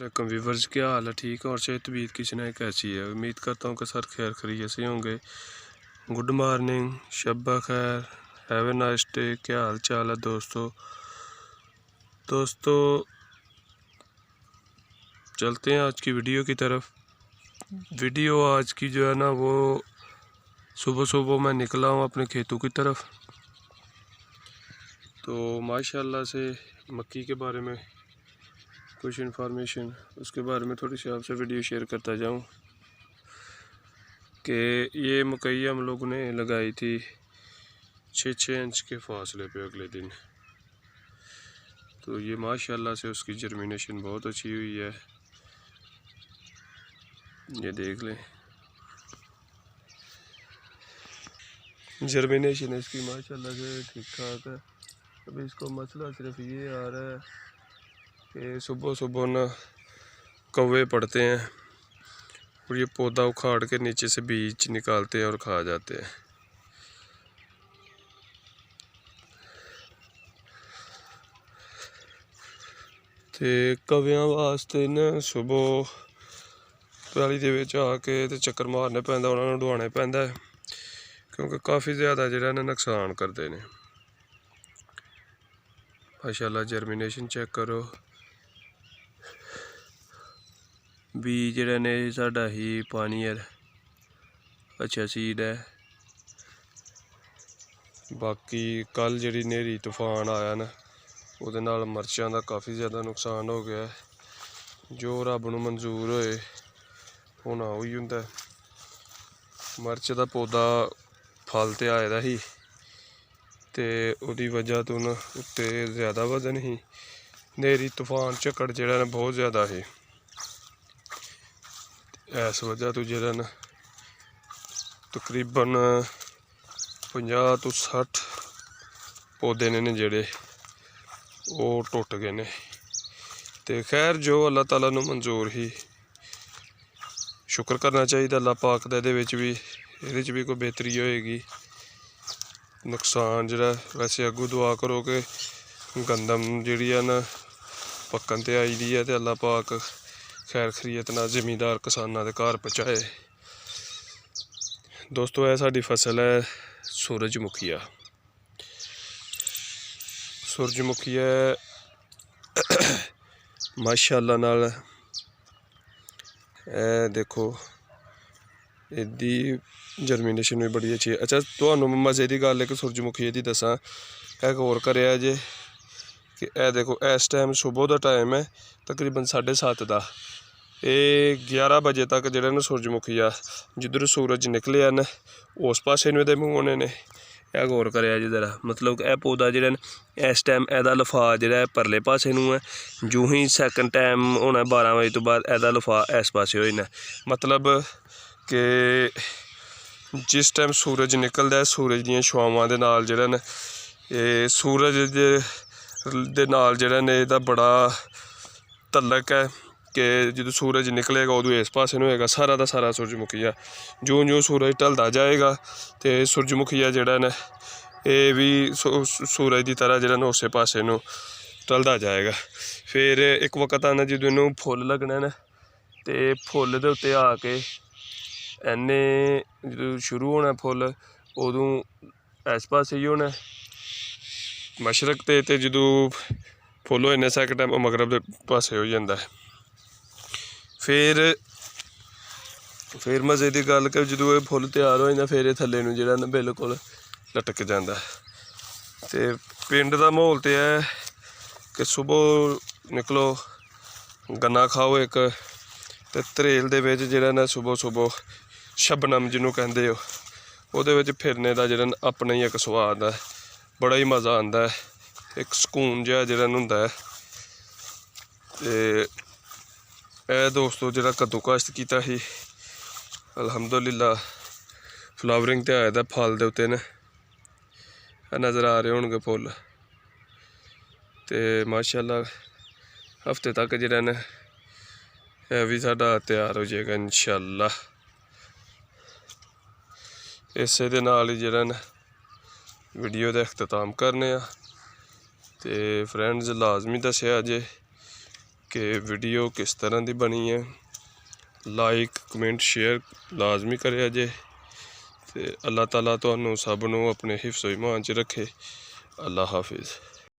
वालेकुम व्यूवर्स, क्या हाल है? ठीक है और सेहत तबीयत की सुनाई कैसी है? उम्मीद करता हूँ कि सर खैर खैरियत से होंगे। गुड मॉर्निंग, शब्बा खैर, हैव ए नाइस डे। क्या हाल चाल है दोस्तों चलते हैं आज की वीडियो की तरफ। वीडियो आज की जो है ना, वो सुबह सुबह मैं निकला हूँ अपने खेतों की तरफ। तो माशाल्लाह से मक्की के बारे में कुछ इन्फॉर्मेशन, उसके बारे में थोड़ी सी आपसे वीडियो शेयर करता जाऊँ कि ये मकई हम लोगों ने लगाई थी 6 इंच के फासले पे अगले दिन। तो ये माशाल्लाह से उसकी जर्मिनेशन बहुत अच्छी हुई है, ये देख लें। जर्मिनेशन इसकी माशाल्लाह से ठीक ठाक है। अभी इसको मसला सिर्फ ये आ रहा है कि सुबह सुबह ना कौवे पड़ते हैं और ये पौधा उखाड़ के नीचे से बीज निकालते हैं और खा जाते हैं। ते कव्यां वास्ते ना सुबह पैली दे विच आके ते चक्कर मारने पैंदा, उन्हां नूं डुआने पैंदा है, क्योंकि काफ़ी ज़्यादा जिहड़ा ना नुकसान करते हैं। माशाल्लाह जर्मिनेशन चेक करो। बीज जिहड़े ने साडा ही पानियर अच्छा सीड है। बाकी कल जिहड़ी नेरी तूफान आया ना, उहदे नाल मर्चां दा काफ़ी ज़्यादा नुकसान हो गया। जो रब नूं मंजूर होए होना उही हुंदा। मर्च दा पौधा फल ते आए दा ही ते उहदी वजह तो ना उत्ते ज़्यादा वजन ही, नेरी तूफान झक्कड़ जिहड़ा ना बहुत ज़्यादा ही। इस वजह तो जिहड़ा ना तकरीबन 50 तो 60 पौधे ने जिहड़े वो टुट गए ने। ते खैर जो अल्लाह ताला नूं मंजूर ही, शुक्र करना चाहिए अल्लाह पाक दा। इहदे विच भी इहदे च भी कोई बेहतरी होएगी। नुकसान जिहड़ा वैसे अग्गू दुआ करो कि गंदम जिहड़ी है ना पक्कन ते आई दी है ते अल्लाह पाक खैर खरीयत नाल जमींदार किसानां दे घर पहुँचाए। दोस्तों यह साडी फसल है सूरजमुखिया। सूरजमुखिया माशाल्लाह नाल देखो इहदी जर्मिनेशन भी बड़ी अच्छी है। अच्छा तुहानूं मज़े की गल एक सूरजमुखी दी दसां, एक गौर करेआ जे कि यह देखो इस टाइम सुबह का टाइम है तकरीबन 7:30 का। ये 11 बजे तक जिहड़ा ना सूरजमुखिया जिधर सूरज निकलिया न उस पासे नूं इहदे मूँह होने ने। यह गौर करेआ जी जरा, मतलब कि यह पौधा जिहड़ा ना इस टाइम एहदा लफा जिहड़ा परले पासे नूं है। जूं ही सैकंड टाइम होना 12 बजे तो बाद एहदा लफा इस पासे हो जाना। मतलब कि जिस टाइम सूरज निकलदा है, सूरज दीयां छावां दे नाल जिहड़ा ना सूरज दे नाल जिहड़ा ने इहदा बड़ा तल्लक है कि जो सूरज निकलेगा उदों इस पासे नूं होएगा सारा दा सारा सूरजमुखिया। जूं जूं सूरज ढलदा जाएगा तो सूरजमुखिया जिहड़ा ना ये भी सूरज की तरह जिहड़ा ना उस पासे नूं ढलदा जाएगा। फिर एक वक्त आना जदों इनूं फुल लगने न ते फुल दे उत्ते आके इन्ने जो शुरू होना फुल उदों इस पासे ही होना मशरक ते जदों फुल हो जाने सैकंड टाइम मगरब के पासे हो जाता है। फिर मज़े की गल कि जो ये फुल तैयार हो जाता फिर थल्ले नूं जिहड़ा ना बिल्कुल लटक जाता। तो पिंड का माहौल तो है कि सुबह निकलो गन्ना खाओ एक, तो धरेल दे विच जिहड़ा ना सुबह सुबह शबनम जिन्हों कहंदे हो उहदे विच फिरने का जिहड़ा अपना ही एक स्वाद है, बड़ा ही मज़ा आंदा है, एक सुकून जिहा जिहड़ा हुंदा है। ते दोस्तों जिहड़ा कद्दूकश कीता ही अल्हम्दुलिल्लाह फ्लावरिंग ते आए दा फल दे उत्ते न नज़र आ रहे होणगे फुल। ते माशाल्लाह हफ्ते तक जिहड़ा ना यह भी साडा तैयार हो जाएगा इंशाअल्लाह। इसे दे नाल ही जिहड़ा ना वीडियो दा अख्ताम करने आ। ते फ्रेंड्स लाजमी दस्सेआ जे कि वीडियो किस तरह की बनी है। लाइक कमेंट शेयर लाजमी करेआ जे। ते अल्लाह ताला तुहानू सब नू अपने हिफ्ज़ो ईमान च रखे। अल्लाह हाफिज़।